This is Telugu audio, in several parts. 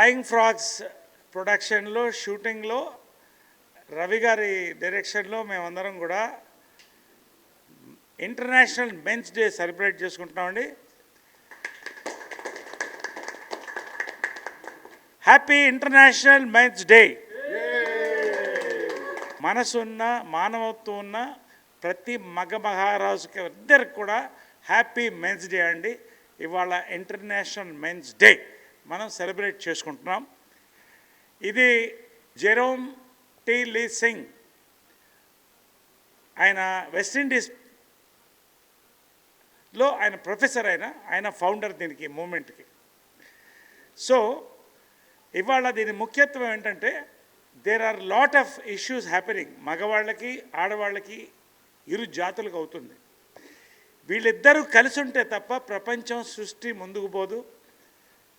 ఫ్లయింగ్ ఫ్రాగ్స్ ప్రొడక్షన్లో షూటింగ్లో రవి గారి డైరెక్షన్లో మేమందరం కూడా ఇంటర్నేషనల్ మెన్స్ డే సెలబ్రేట్ చేసుకుంటున్నామండి. Happy international men's day. మనసున్న మానవత్వం ఉన్న ప్రతి మహారాజుకి ఇద్దరికి కూడా హ్యాపీ మెన్స్ డే అండి. ఇవాళ ఇంటర్నేషనల్ మెన్స్ డే మనం సెలబ్రేట్ చేసుకుంటున్నాం. ఇది జెరోమ్ టీ లీ సింగ్, ఆయన వెస్టిండీస్లో ఆయన ప్రొఫెసర్, ఆయన ఫౌండర్ దీనికి మూమెంట్కి. సో ఇవాళ దీని ముఖ్యత్వం ఏంటంటే there are lot of issues happening. మగవాళ్ళకి ఆడవాళ్ళకి ఇరు జాతులకు అవుతుంది. వీళ్ళిద్దరూ కలిసి ఉంటే తప్ప ప్రపంచం సృష్టి ముందుకు పోదు,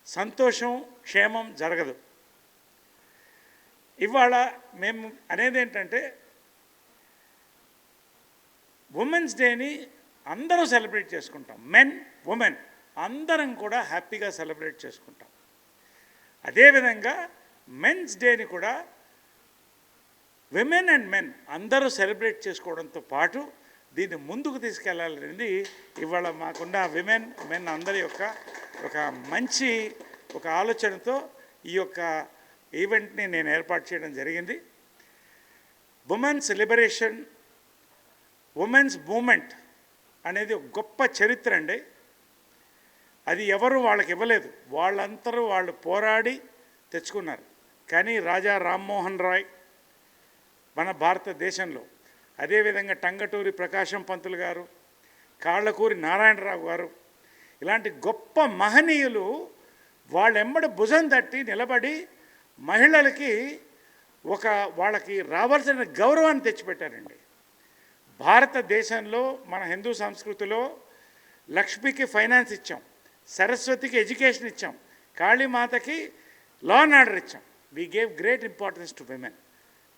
సంతోషం క్షేమం జరగదు. ఇవాళ మేము అనేది ఏంటంటే ఉమెన్స్ డేని అందరం సెలబ్రేట్ చేసుకుంటాం. మెన్ ఉమెన్ అందరం కూడా హ్యాపీగా సెలబ్రేట్ చేసుకుంటాం. అదేవిధంగా మెన్స్ డేని కూడా విమెన్ అండ్ మెన్ అందరూ సెలబ్రేట్ చేసుకోవడంతో పాటు దీన్ని ముందుకు తీసుకెళ్లాలనేది ఇవాళ మాకున్న విమెన్ మెన్ అందరి యొక్క ఒక మంచి ఆలోచనతో ఈ యొక్క ఈవెంట్ని నేను ఏర్పాటు చేయడం జరిగింది. ఉమెన్స్ లిబరేషన్, ఉమెన్స్ మూమెంట్ అనేది ఒక గొప్ప చరిత్ర అండి. అది ఎవరు వాళ్ళకి ఇవ్వలేదు, వాళ్ళందరూ వాళ్ళు పోరాడి తెచ్చుకున్నారు. కానీ రాజా రామ్మోహన్ రాయ్ మన భారతదేశంలో, అదేవిధంగా టంగటూరి ప్రకాశం పంతులు గారు, కాళ్ళకూరి నారాయణరావు గారు, ఇలాంటి గొప్ప మహనీయులు వాళ్ళెంబడి భుజం తట్టి నిలబడి మహిళలకి వాళ్ళకి రావాల్సిన గౌరవాన్ని తెచ్చిపెట్టారండి. భారతదేశంలో మన హిందూ సంస్కృతిలో లక్ష్మికి ఫైనాన్స్ ఇచ్చాం, సరస్వతికి ఎడ్యుకేషన్ ఇచ్చాం, కాళీమాతకి లా అండ్ ఆర్డర్ ఇచ్చాం. We gave great importance to women.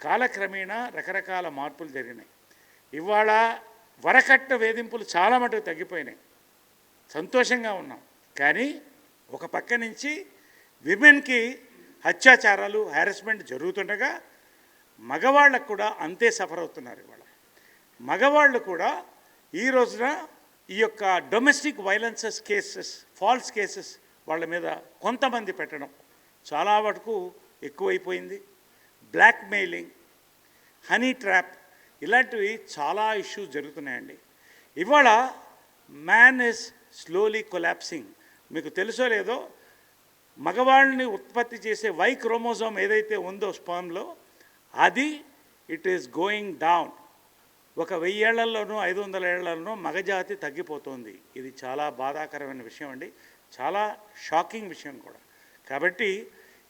కాలక్రమేణా రకరకాల మార్పులు జరిగినాయి. ఇవాళ వరకట్న వేధింపులు చాలా మటుకు తగ్గిపోయినాయి, సంతోషంగా ఉన్నాం. కానీ ఒక పక్క నుంచి విమెన్కి అత్యాచారాలు హ్యారస్మెంట్ జరుగుతుండగా మగవాళ్ళకు కూడా అంతే సఫర్ అవుతున్నారు. ఇవాళ మగవాళ్ళు కూడా ఈ రోజున ఈ యొక్క domestic violences cases, false cases వాళ్ళ మీద కొంతమంది పెట్టడం చాలా వరకు ఎక్కువైపోయింది. బ్లాక్మెయిలింగ్, హనీ ట్రాప్, ఇలాంటివి చాలా ఇష్యూస్ జరుగుతున్నాయండి. ఇవాళ మ్యాన్ ఈజ్ స్లోలీ కొలాప్సింగ్. మీకు తెలుసో లేదో, మగవాళ్ళని ఉత్పత్తి చేసే వై క్రోమోజోమ్ ఏదైతే ఉందో స్పర్మ్లో, అది ఇట్ ఈస్ గోయింగ్ డౌన్. ఒక 1000 ఏళ్లలోనూ 500 ఏళ్లలోనూ మగజాతి తగ్గిపోతుంది. ఇది చాలా బాధాకరమైన విషయం అండి, చాలా షాకింగ్ విషయం కూడా. కాబట్టి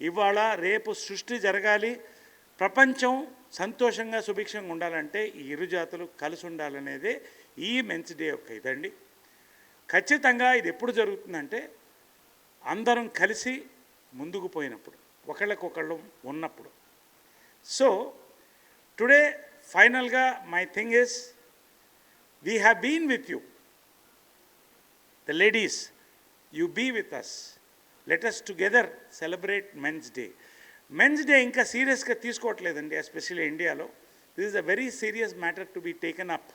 ఇవాళ రేపు సృష్టి జరగాలి, ప్రపంచం సంతోషంగా సుభిక్షంగా ఉండాలంటే ఈ ఇరు జాతులు కలిసి ఉండాలనేదే ఈ మెన్స్ డే యొక్క ఇదండి. ఖచ్చితంగా ఇది ఎప్పుడు జరుగుతుందంటే అందరం కలిసి ముందుకు పోయినప్పుడు, ఒకళ్ళకొకళ్ళు ఉన్నప్పుడు. సో టుడే ఫైనల్గా my thing is, we have been with you, the ladies, you be with us, let us together celebrate men's day. Men's day ఇంకా సీరియస్గా తీసుకోవట్లేదండి, ఎస్పెషల్లీ ఇండియాలో. This is a very serious matter to be taken up.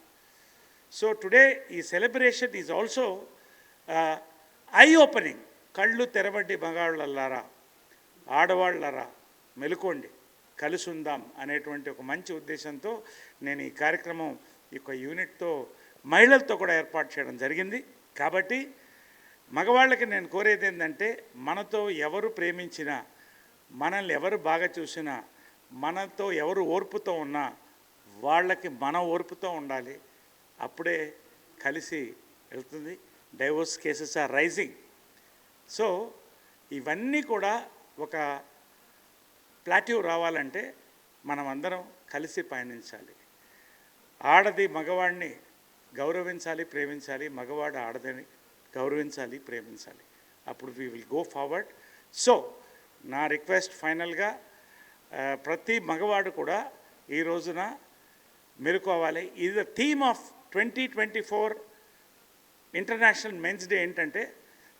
So today ఈ celebration is also I opening. కళ్ళు తెరబడ్డి మగాళ్ళలారా, ఆడవాళ్ళలారా మెలుకోండి, కలిసి ఉందాం అనేటువంటి ఒక మంచి ఉద్దేశంతో నేను ఈ కార్యక్రమం యొక్క యూనిట్తో మహిళలతో కూడా ఏర్పాటు చేయడం జరిగింది. కాబట్టి మగవాళ్ళకి నేను కోరేది ఏంటంటే, మనతో ఎవరు ప్రేమించినా, మనల్ని ఎవరు బాగా చూసినా, మనతో ఎవరు ఓర్పుతో ఉన్నా వాళ్ళకి మన ఓర్పుతో ఉండాలి. అప్పుడే కలిసి వెళ్తుంది. Divorce cases are rising. So ఇవన్నీ కూడా ఒక ప్లాట్యూ రావాలంటే మనం అందరం కలిసి పయనించాలి. ఆడది మగవాడిని గౌరవించాలి, ప్రేమించాలి, మగవాడు ఆడదని గౌరవించాలి, ప్రేమించాలి. అప్పుడు we will go forward. So నా రిక్వెస్ట్ ఫైనల్గా, ప్రతి మగవాడు కూడా ఈ రోజున మెలుకోవాలి. ఇది the theme of 2024 international men's day. ఏంటంటే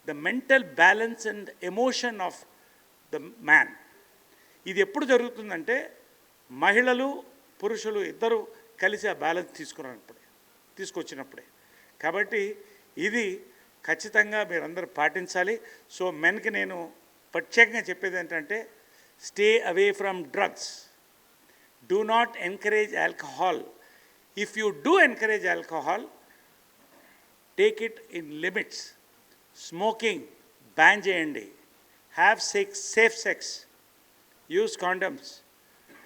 the mental balance and emotion of the man. ఇది ఎప్పుడు జరుగుతుందంటే మహిళలు పురుషులు ఇద్దరు కలిసి ఆ బ్యాలెన్స్ తీసుకొచ్చినప్పుడే. కాబట్టి ఇది ఖచ్చితంగా మీరందరూ పాటించాలి. సో మెన్కి నేను ప్రత్యేకంగా చెప్పేది ఏంటంటే, stay away from drugs, do not encourage alcohol. If you do encourage alcohol, take it in limits. Smoking ban చేయండి. Have safe sex, use condoms,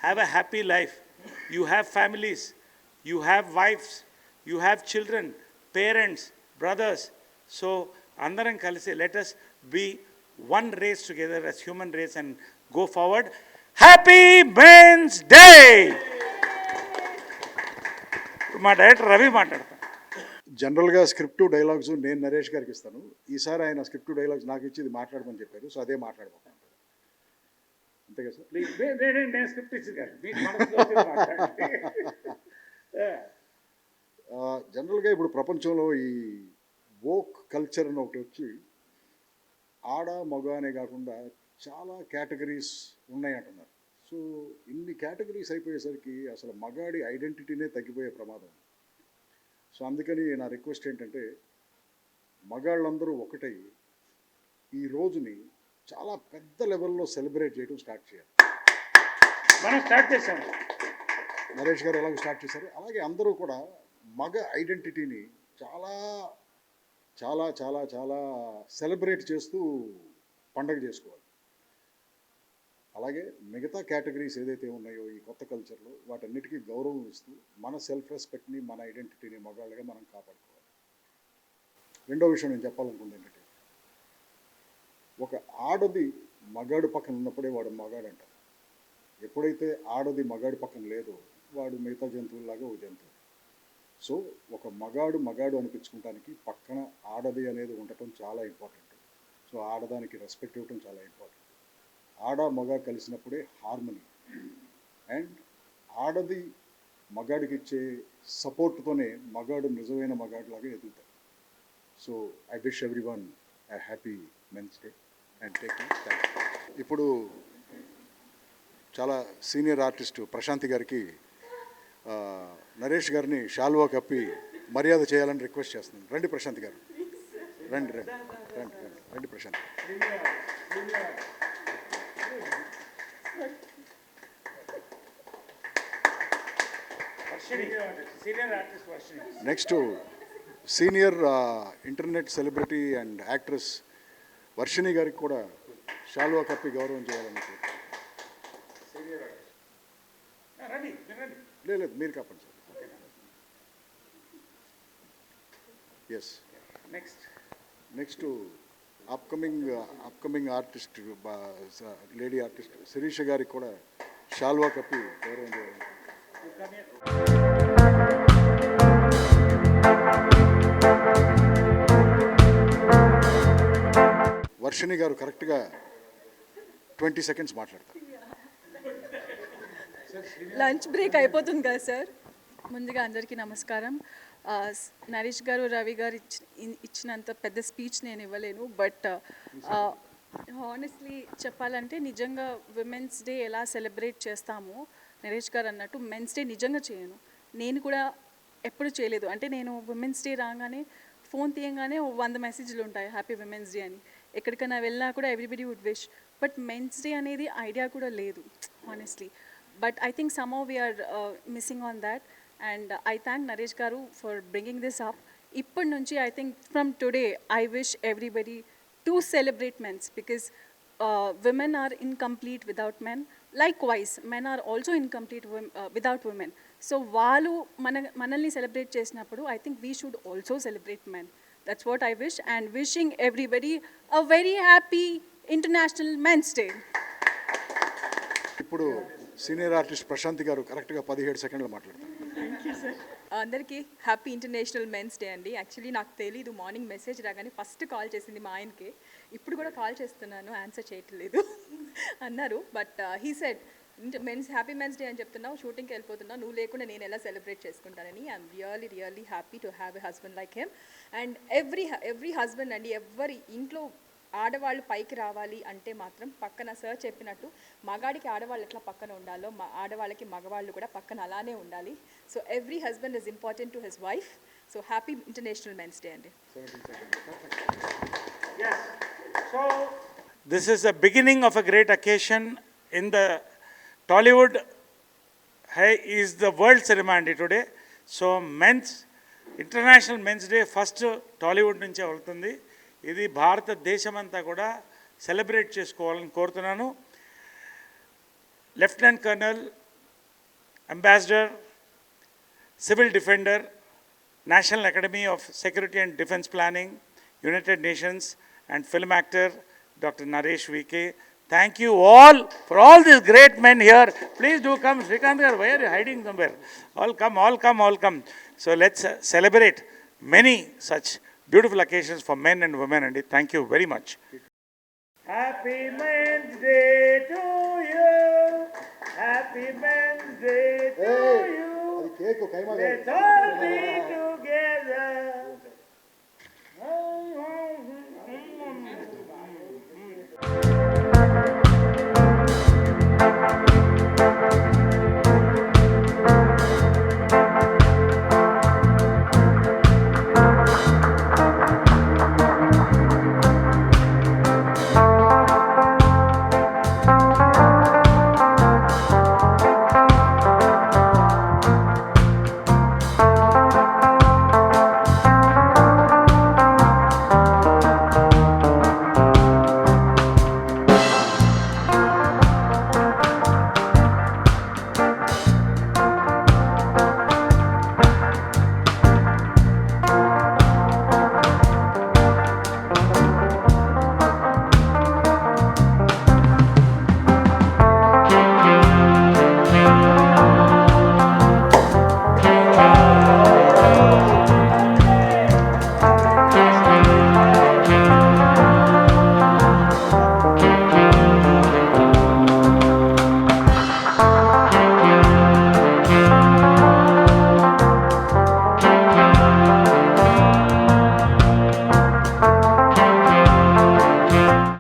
have a happy life. You have families, you have wives, you have children, parents, brothers. So అందరం కలిసి let us be one race together as human race and go forward. Happy Men's Day. మా డైరెక్టర్ రవి మాట్లాడతాను. జనరల్గా స్క్రిప్ట్ డైలాగ్స్ నేను నరేష్ గారికి ఇస్తాను. ఈసారి ఆయన స్క్రిప్ట్ డైలాగ్స్ నాకు ఇచ్చి ఇది మాట్లాడమని చెప్పారు. సో అదే మాట్లాడబోతాను. అంతే కదా సార్? ప్లీజ్ నేను స్క్రిప్ట్ ఇచ్చి కాదు, మీకు మనసులో మాట్లాడండి. జనరల్గా ఇప్పుడు ప్రపంచంలో ఈ వోక్ కల్చర్ అని ఒకటి వచ్చి ఆడ మగ అనే కాకుండా చాలా కేటగిరీస్ ఉన్నాయి అంటున్నారు. సో ఇన్ని కేటగిరీస్ అయిపోయేసరికి అసలు మగాడి ఐడెంటిటీనే తగ్గిపోయే ప్రమాదం. సో అందుకని నా రిక్వెస్ట్ ఏంటంటే, మగాళ్ళందరూ ఒకటై ఈ రోజుని చాలా పెద్ద లెవెల్లో సెలబ్రేట్ చేయడం స్టార్ట్ చేయాలి. మనం స్టార్ట్ చేసాం. నరేష్ గారు ఎలాగో స్టార్ట్ చేశారు, అలాగే అందరూ కూడా మగ ఐడెంటిటీని చాలా చాలా చాలా చాలా సెలబ్రేట్ చేస్తూ పండగ చేసుకోవాలి. అలాగే మిగతా కేటగిరీస్ ఏదైతే ఉన్నాయో ఈ కొత్త కల్చర్లో వాటన్నిటికీ గౌరవం ఇస్తూ మన సెల్ఫ్ రెస్పెక్ట్ని, మన ఐడెంటిటీని మగాళ్ళగా మనం కాపాడుకోవాలి. రెండో విషయం నేను చెప్పాలనుకుంది ఏంటంటే, ఒక ఆడది మగాడు పక్కన ఉన్నప్పుడే వాడు మగాడు అంటారు. ఎప్పుడైతే ఆడది మగాడి పక్కన లేదో వాడు మిగతా జంతువుల్లాగా ఒక జంతువు. సో ఒక మగాడు అనిపించుకోవడానికి పక్కన ఆడది అనేది ఉండటం చాలా ఇంపార్టెంట్. సో ఆడదానికి రెస్పెక్ట్ ఇవ్వటం చాలా ఇంపార్టెంట్. ఆడ మగ కలిసినప్పుడే హార్మనీ. అండ్ ఆడది మగాడికి ఇచ్చే సపోర్ట్తోనే మగాడు నిజమైన మగాడిలాగా ఎదుగుతాడు. So I wish everyone a happy men's day and take care. ఇప్పుడు చాలా సీనియర్ ఆర్టిస్టు ప్రశాంతి గారికి నరేష్ గారిని షాల్వా కప్పి మర్యాద చేయాలని రిక్వెస్ట్ చేస్తున్నాను. రండి ప్రశాంతి గారు, రండి రండి రండి రండి రండి Prashant. Next senior internet celebrity and actress Varshini గారికి కూడా షాల్వా కప్పి గౌరవం చేయాలని. లేదు మీరు కాపండి sir. Yes, next upcoming artist lady artist Sirisha గారికి కూడా షాల్వా కప్పి గౌరవం చేయాలి. వర్షిణి గారు కరెక్ట్గా 20 seconds మాట్లాడతారు. లంచ్ బ్రేక్ అయిపోతుంది కదా సార్. ముందుగా అందరికీ నమస్కారం. నరేష్ గారు, రవి గారు ఇచ్చినంత పెద్ద స్పీచ్ నేను ఇవ్వలేను. బట్ హానెస్ట్లీ చెప్పాలంటే నిజంగా విమెన్స్ డే ఎలా సెలబ్రేట్ చేస్తామో నరేష్ గారు అన్నట్టు మెన్స్ డే నిజంగా చేయను. నేను కూడా ఎప్పుడు చేయలేదు. అంటే నేను విమెన్స్ డే రాగానే ఫోన్ తీయంగానే 100 మెసేజ్లు ఉంటాయి హ్యాపీ విమెన్స్ డే అని. ఎక్కడికైనా వెళ్ళినా కూడా everybody would wish. But men's day అనేది ఐడియా కూడా లేదు honestly. But I think somehow we are missing on that, and I thank Naresh Garu for bringing this up. Ippadi nunchi I think from today I wish everybody to celebrate men's, because women are incomplete without men. Likewise, men are also incomplete without women. So vaalu manalni celebrate chesinappudu I think we should also celebrate men. That's what I wish, and wishing everybody a very happy International Men's Day. ఇప్పుడు సీనియర్ ఆర్టిస్ట్ ప్రశాంతి గారు కరెక్ట్గా 17 సెకండ్లు మాట్లాడతారు. Thank you sir. అందరికీ హ్యాపీ ఇంటర్నేషనల్ మెన్స్ డే అండి. యాక్చువల్లీ నాకు తెలీదు, మార్నింగ్ మెసేజ్ రాగానే ఫస్ట్ కాల్ చేసింది మా ఆయనకి. ఇప్పుడు కూడా కాల్ చేస్తున్నాను, ఆన్సర్ చేయట్లేదు అన్నారు. But he said happy men's day అని చెప్తున్నావు, షూటింగ్కి వెళ్ళిపోతున్నావు, నువ్వు లేకుండా నేను ఎలా సెలబ్రేట్ చేసుకుంటానని. I'm really happy to have a husband like him. And every husband అండి, ఎవరి ఇంట్లో ఆడవాళ్ళు పైకి రావాలి అంటే మాత్రం పక్కన సార్ చెప్పినట్టు మగాడికి ఆడవాళ్ళు ఎట్లా పక్కన ఉండాలో ఆడవాళ్ళకి మగవాళ్ళు కూడా పక్కన అలానే ఉండాలి. So every husband is important to his wife. So happy international men's day అండి. Yes. So, this is the beginning of a great occasion in the Tollywood. Hey, is the world ceremony today. So, international men's day first Tollywood నుంచే వెళ్తుంది. ఇది భారతదేశమంతా కూడా సెలబ్రేట్ చేసుకోవాలని కోరుతున్నాను. Lieutenant colonel, ambassador, civil defender, national academy of security and defence planning, United Nations, and film actor Dr. Naresh VK. Thank you all for all these great men here. Please do come. Srikanth garu, why are you hiding somewhere? All come, all come, all come. So let's celebrate many such beautiful occasions for men and women. And thank you very much. Happy Men's Day to you. Happy Men's Day to you. అది cake keema Let's all be together.